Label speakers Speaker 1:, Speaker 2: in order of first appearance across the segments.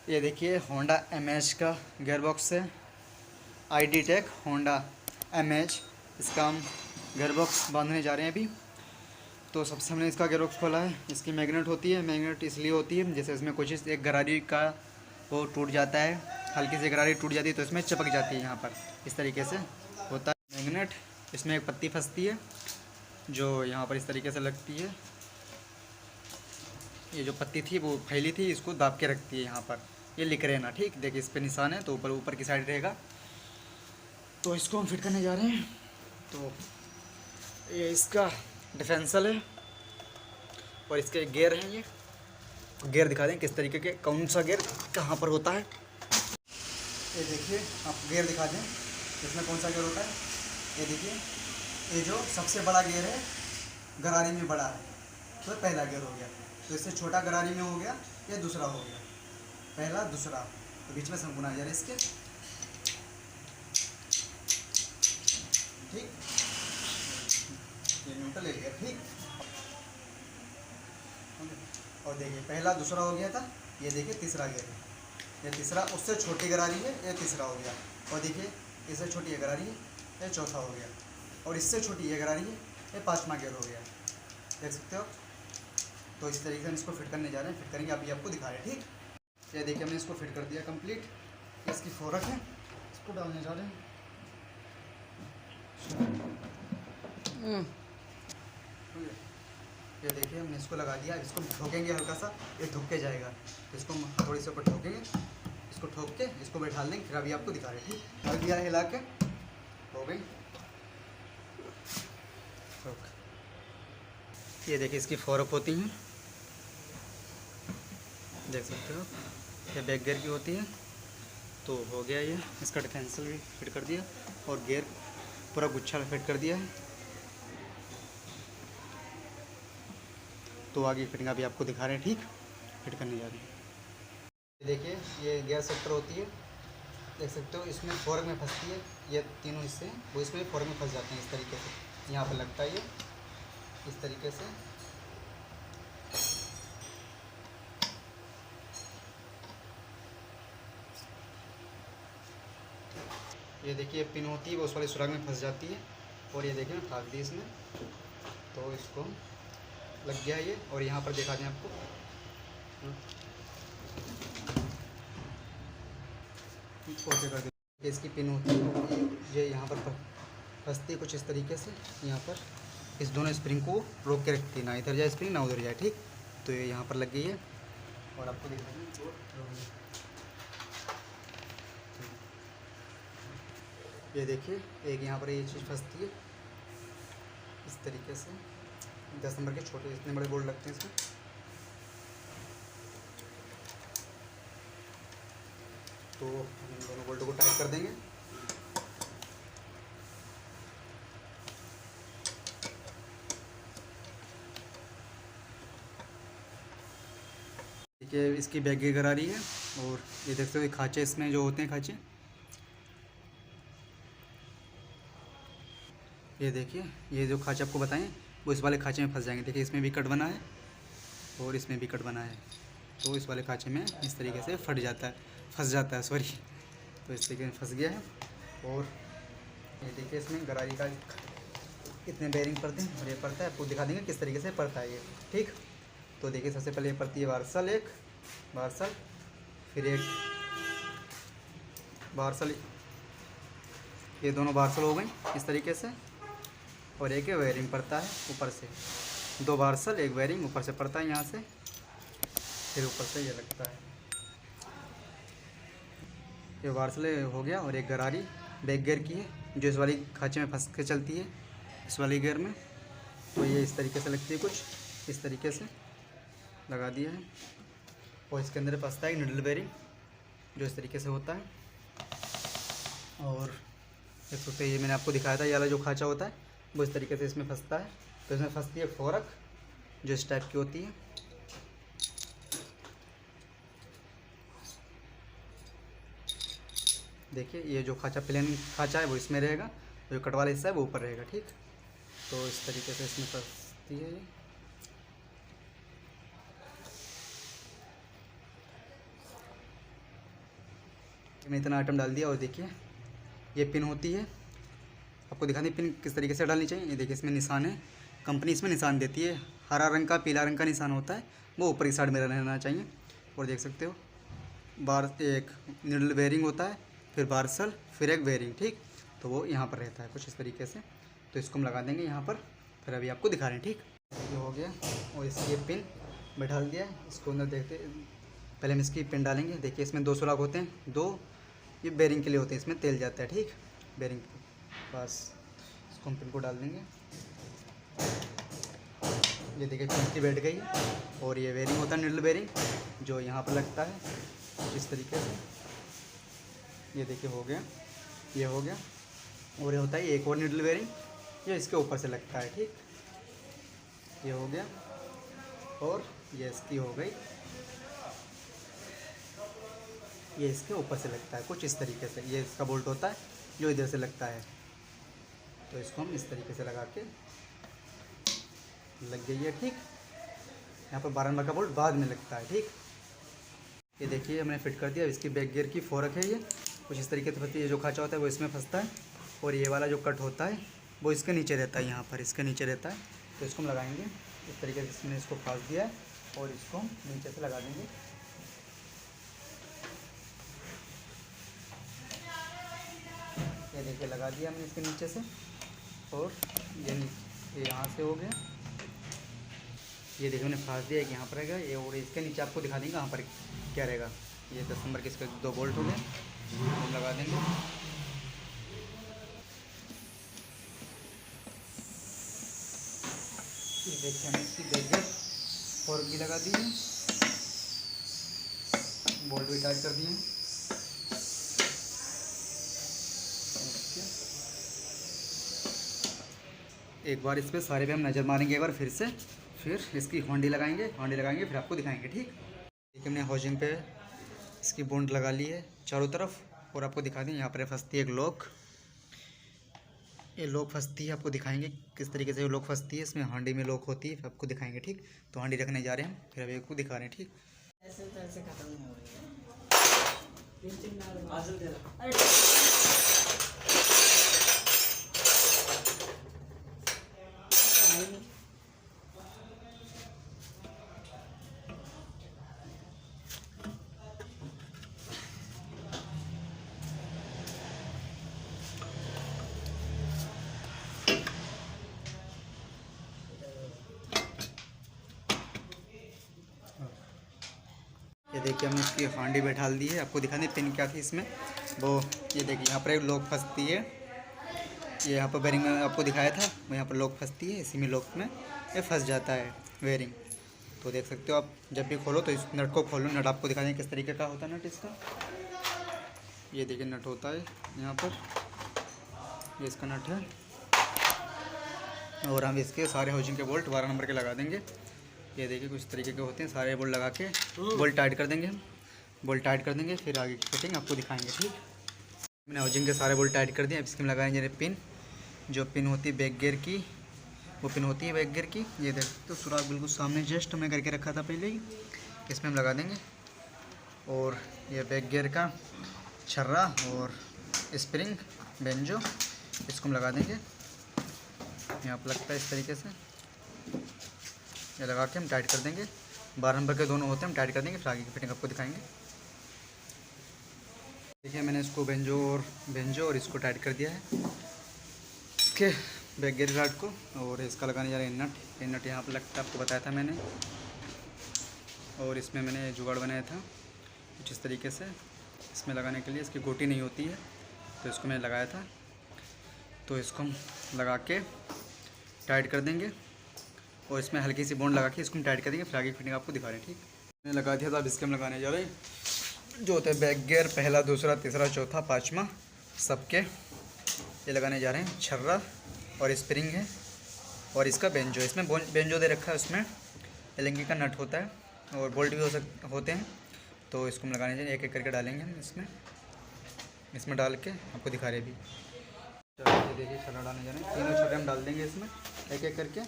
Speaker 1: ये देखिए Honda MH का गियरबॉक्स है। आईडी टेक होंडा एमएच, इसका हम गियरबॉक्स बांधने जा रहे हैं अभी। तो सबसे हमने इसका गियरबॉक्स खोला है। इसकी मैग्नेट होती है, मैग्नेट इसलिए होती है जैसे इसमें कुछ एक गरारी का वो टूट जाता है, हल्की सी गरारी टूट जाती है तो इसमें चिपक जाती है। यहाँ पर इस तरीके से होता है मैग्नेट। इसमें एक पत्ती फंसती है जो यहाँ पर इस तरीके से लगती है। ये जो पत्ती थी वो फैली थी, इसको दाब के रखती है यहाँ पर। ये लिख रहे हैं ना, ठीक देखिए इस पे निशान है तो ऊपर ऊपर की साइड रहेगा। तो इसको हम फिट करने जा रहे हैं। तो ये इसका डिफेंसल है और इसके गियर हैं। ये गियर दिखा दें किस तरीके के, कौन सा गियर कहाँ पर होता है। ये देखिए आप गियर दिखा दें इसमें कौन सा गियर होता है। ये देखिए ये जो सबसे बड़ा गियर है गरारी में बड़ा है तो पहला गियर हो गया। तो इससे छोटा गरारी में हो गया, ये दूसरा हो गया, पहला दूसरा। तो बीच में शंकुना गियर इसके, ठीक। ये न्यूट्रल गियर, ठीक। और देखिए पहला दूसरा हो गया था, ये देखिए तीसरा गियर है। ये तीसरा, उससे छोटी गरारी है, ये तीसरा हो गया। और देखिए इससे छोटी ये गरारी है, ये चौथा हो गया। और इससे छोटी ये गरारी है, ये पाँचवा गियर हो गया। देख सकते हो। तो इस तरीके से हम इसको फिट करने जा रहे हैं। फिट करेंगे, अभी आपको दिखा रहे हैं, ठीक। ये देखिए हमने इसको फिट कर दिया कंप्लीट। इसकी फोरक है, इसको डालने जा रहे हैं। ये देखिए हमने इसको लगा दिया। इसको ठोकेंगे हल्का सा, ये ठोक के जाएगा। तो इसको थोड़ी सी ऊपर ठोकेंगे, इसको ठोक के इसको बैठा देंगे। फिर अभी आपको दिखा रहे हैं, ठीक। हल दिया हिला के, हो गई। ये देखिए इसकी फोरक होती हैं, देख सकते हो। ये बैक गियर की होती है। तो हो गया ये। इसका डिफेंसल भी फिट कर दिया और गियर पूरा गुच्छा फिट कर दिया है। तो आगे फिटिंग अभी आपको दिखा रहे हैं, ठीक। फिट करने जा रहे हैं। देखिए ये गियर सेक्टर होती है, देख सकते हो। इसमें फोरक में फंसती है, ये तीनों हिस्से वो इसमें फोरक में फंस जाते हैं इस तरीके से। यहाँ पर लगता है ये इस तरीके से। ये देखिए पिन होती है, वो उस वाले सुराख में फंस जाती है। और ये देखिए मैं फाँक दी इसमें, तो इसको लग गया ये। और यहाँ पर दिखा दें आपको, ओके कर दें। इसकी पिन होती है, ये यहाँ पर फंसती है कुछ इस तरीके से। यहाँ पर इस दोनों स्प्रिंग को रोक के रखती है, ना इधर जाए स्प्रिंग ना उधर जाए, ठीक। तो ये यहाँ पर लग गई है। और आपको दिखा दें, ये देखिए एक यहाँ पर ये चीज़ फंसती है इस तरीके से। 10 नंबर के छोटे इतने बड़े बोल्ट लगते हैं इसमें। तो हम इन दोनों बोल्टों को टाइट कर देंगे। देखिए इसकी बैग करा रही है। और ये देखते हो खाँचे इसमें जो होते हैं खाँचे, ये देखिए ये जो खाँचे आपको बताएं वो इस वाले खाँचे में फंस जाएंगे। देखिए इसमें भी कट बना है और इसमें भी कट बना है। तो इस वाले खाँचे में इस तरीके से फंस जाता है, सॉरी। तो इस तरीके में फंस गया है। और ये देखिए इसमें गरारी का कितने बेरिंग पड़ते हैं और ये पड़ता है, आपको दिखा देंगे किस तरीके से पड़ता है ये, ठीक। तो देखिए सबसे पहले ये पड़ती है वार्सल, एक वार्सल, फिर एक वार्सल, ये दोनों वार्सल हो गई इस तरीके से। और एक वायरिंग पड़ता है ऊपर से, 2 वार्सल, एक वायरिंग ऊपर से पड़ता है यहाँ से, फिर ऊपर से ये लगता है। ये वार्सल हो गया। और एक गरारी बैक गियर की है जो इस वाली खाँचे में फंस के चलती है, इस वाली गियर में। तो ये इस तरीके से लगती है, कुछ इस तरीके से लगा दिया है। और इसके अंदर फंसता है निडल बेरिंग जो इस तरीके से होता है। और देख सकते हैं ये मैंने आपको दिखाया था, ये वाला जो खाँचा होता है वो इस तरीके से इसमें फंसता है। तो इसमें फंसती है फोरक जो इस टाइप की होती है। देखिए ये जो खाँचा प्लेन खाँचा है वो इसमें रहेगा, जो कट वाला हिस्सा है वो ऊपर रहेगा, ठीक। तो इस तरीके से इसमें फंसती है ये। मैंने इतना आइटम डाल दिया। और देखिए ये पिन होती है, आपको दिखा दी पिन किस तरीके से डालनी चाहिए। ये देखिए इसमें निशान है, कंपनी इसमें निशान देती है। हरा रंग का पीला रंग का निशान होता है, वो ऊपर की साइड में रहना चाहिए। और देख सकते हो बार एक निडल बेयरिंग होता है, फिर बारसल, फिर एक बेयरिंग, ठीक। तो वो यहाँ पर रहता है कुछ इस तरीके से। तो इसको हम लगा देंगे यहाँ पर, फिर अभी आपको दिखा रहे हैं, ठीक। ये हो गया। और इसकी ये पिन बैठा दिया है, इसको अंदर देखते पहले हम इसकी पिन डालेंगे। देखिए इसमें 2 सुराख होते हैं, 2 ये बेयरिंग के लिए होते हैं, इसमें तेल जाता है, ठीक। बेयरिंग बस इसको हम पिन को डाल देंगे। ये देखिए पिन की बैठ गई। और ये बेयरिंग होता है निडल बेयरिंग, जो यहाँ पर लगता है इस तरीके से। ये देखिए हो गया, ये हो गया। और ये होता है एक और निडल बेयरिंग, ये इसके ऊपर से लगता है, ठीक। ये हो गया। और ये इसकी हो गई, ये इसके ऊपर से लगता है कुछ इस तरीके से। ये इसका बोल्ट होता है जो इधर से लगता है। तो इसको हम इस तरीके से लगा के, लग गई है, ठीक। यहाँ पर 12 नंबर का बोल्ट बाद में लगता है, ठीक। ये देखिए हमने फिट कर दिया। इसकी बैक गियर की फोरक है, ये कुछ इस तरीके से फंसती है। जो खाँचा होता है वो इसमें फंसता है, और ये वाला जो कट होता है वो इसके नीचे रहता है, यहाँ पर इसके नीचे रहता है। तो इसको हम लगाएंगे इस तरीके से। इसमें इसको फांस दिया है और इसको हम नीचे से लगा देंगे। ये देखिए लगा दिया हमने इसके नीचे से। और ये यहाँ से हो गया। ये देखिए मैंने फांस दिया, एक यहाँ पर रहेगा ये, और इसके नीचे आपको दिखा देंगे यहाँ पर क्या रहेगा। ये 10 नंबर के इसके 2 बोल्ट हो गए, हम लगा देंगे। ये देखिए हमने इसकी बैक फोर्क भी लगा दी है, बोल्ट भी टाइट कर दिए हैं। एक बार इस पर सारे पे हम नज़र मारेंगे एक बार फिर से, फिर इसकी होंडी लगाएंगे फिर आपको दिखाएंगे, ठीक। देखिए हमने हाउसिंग पे इसकी बॉन्ड लगा ली है चारों तरफ। और आपको दिखा दें यहाँ पर फंसती है एक लॉक, ये लॉक फंसती है, आपको दिखाएंगे किस तरीके से लॉक फंसती है। इसमें हांडी में लॉक होती है, फिर आपको दिखाएंगे, ठीक। तो हांडी रखने जा रहे हैं हम, फिर अभी आपको दिखा रहे हैं, ठीक। ऐसे खत्म हो ये देखिए हमने इसकी हांडी बैठा दी है। आपको दिखाने पिन क्या थी इसमें, वो ये देखिए यहाँ पर एक लॉक फंसती है। ये यहाँ पर बेरिंग में आपको दिखाया था, वो यहाँ पर लॉक फंसती है, इसी में लॉक में ये फंस जाता है बेरिंग। तो देख सकते हो आप, जब भी खोलो तो इस नट को खोलो। नट आपको दिखा दें किस तरीके का होता है नट इसका। ये देखिए नट होता है यहाँ पर, ये इसका नट है। और हम इसके सारे हाउसिंग के बोल्ट 12 नंबर के लगा देंगे। ये देखिए कुछ तरीके के होते हैं, सारे बोल्ट लगा के बोल्ट टाइट कर देंगे हम। बोल्ट टाइट कर देंगे, फिर आगे की फिटिंग आपको दिखाएंगे, ठीक। मैंने हाउसिंग के सारे बोल्ट टाइट कर दिए। अब इसके में लगाएंगे पिन, जो पिन होती है बैक गियर की, वो पिन होती है बैक गियर की। ये देख तो सुराख बिल्कुल सामने जस्ट हमने करके रखा था पहले ही, इसमें हम लगा देंगे। और ये बैक गियर का छर्रा और स्प्रिंग बेंजो, इसको हम लगा देंगे। यहाँ पर लगता है इस तरीके से, ये लगा के हम टाइट कर देंगे। 12 नंबर के दोनों होते हैं, हम टाइट कर देंगे, फिर आगे की फिटिंग आपको दिखाएंगे। देखिए मैंने इसको बेंजो और इसको टाइट कर दिया है, इसके बैक गियर गार्ड को। और इसका लगाने जा रहे हैं नट। ये नट यहाँ पर लगता है, आपको बताया था मैंने। और इसमें मैंने जुगाड़ बनाया था कुछ इस तरीके से, इसमें लगाने के लिए इसकी गोटी नहीं होती है, तो इसको मैंने लगाया था। तो इसको हम लगा के टाइट कर देंगे, और इसमें हल्की सी बॉन्ड लगा के इसको हम टाइट कर देंगे, फिर आगे की फिटिंग आपको दिखा रहे हैं, ठीक। मैंने लगा दिया था, अब इसके हम लगाने जा रहे हैं जो होता है बैक गियर, पहला, दूसरा, तीसरा, चौथा, 5वां सबके ये लगाने जा रहे हैं। छर्रा और स्प्रिंग है, और इसका बेंजो, इसमें बेंजो दे रखा है, उसमें एलंगी का नट होता है, और बोल्ट भी होते हैं। तो इसको हम लगाने जा रहे हैं, एक एक करके डालेंगे हम इसमें डाल के आपको दिखा रहे भी। चलो देखिए छर्रा डालने जा रहे हैं, तीनों छर्रे हम डाल देंगे इसमें एक एक करके,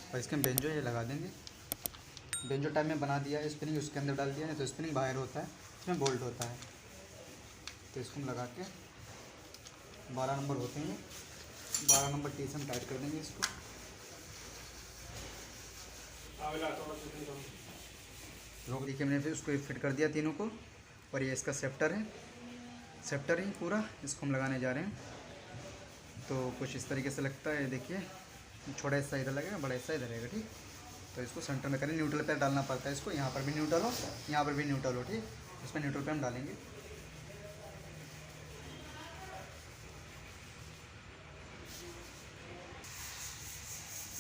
Speaker 1: और इसके हम बेंजो ये लगा देंगे। बेंजो टाइप में बना दिया है, स्प्रिंग उसके अंदर डाल दिया है, तो स्प्रिंग बाहर होता है, इसमें बोल्ट होता है। तो इसको हम लगा के 12 नंबर होते हैं, 12 नंबर टी से हम टाइट कर देंगे इसको। रोक देखिए मैंने फिर उसको फिट कर दिया तीनों को। और ये इसका सेप्टर है, सेप्टर ही पूरा इसको हम लगाने जा रहे हैं। तो कुछ इस तरीके से लगता है, देखिए छोटा हिस्सा इधर लगेगा, बड़ा हिस्सा इधर रहेगा, ठीक। तो इसको सेंटर में करें, न्यूट्रल पे डालना पड़ता है इसको, यहाँ पर भी न्यूट्रल हो, यहाँ पर भी न्यूट्रल हो, ठीक। इसमें न्यूट्रल पे हम डालेंगे।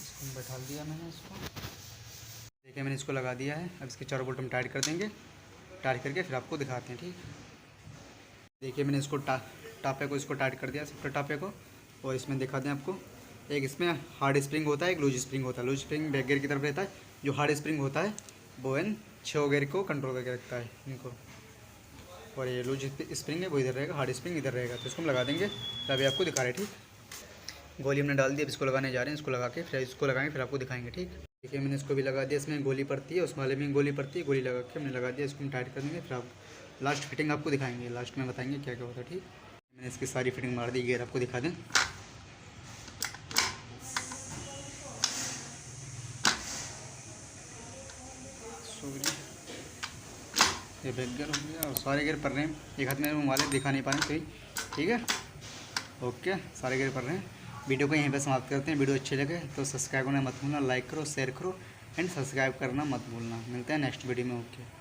Speaker 1: इसको बैठा दिया मैंने इसको, देखिए मैंने इसको लगा दिया है। अब इसके चारों बोल्ट हम टाइट कर देंगे, टाइट करके फिर आपको दिखाते हैं, ठीक। देखिए मैंने इसको टापे को इसको टाइट कर दिया, सेप्टर टापे को। और इसमें दिखा दें आपको, एक इसमें हार्ड स्प्रिंग होता है, एक लूज स्प्रिंग होता है। लूज स्प्रिंग बैक गियर की तरफ रहता है, जो हार्ड स्प्रिंग होता है वो इन 6 गियर को कंट्रोल करके रखता है इनको। और ये लूज स्प्रिंग है वो इधर रहेगा, हार्ड स्प्रिंग इधर रहेगा। तो इसको हम लगा देंगे, तो अभी आपको दिखा रहे हैं, ठीक। गोली हमने डाल दी, अब इसको लगाने जा रहे हैं। इसको लगा के फिर इसको लगाएंगे, फिर आपको दिखाएंगे, ठीक। देखिए मैंने इसको भी लगा दिया, इसमें गोली पड़ती है, उस वाले में गोली पड़ती है, गोली लगा के हमने लगा दिया। इसको हम टाइट कर देंगे, फिर आप लास्ट फिटिंग आपको दिखाएंगे, लास्ट में बताएंगे क्या क्या होता है, ठीक। मैंने इसकी सारी फिटिंग मार दी, गियर आपको दिखा दें। ये बैक गियर हो गया और सारे गियर पड़ रहे हैं, एक हाथ में मोबाइल दिखा नहीं पा रहे हैं, ठीक है। ओके, सारे गियर पड़ रहे हैं। वीडियो को यहीं पे समाप्त करते हैं। वीडियो अच्छे लगे तो सब्सक्राइब करना मत भूलना, लाइक करो, शेयर करो एंड सब्सक्राइब करना मत भूलना। मिलते हैं नेक्स्ट वीडियो में। ओके।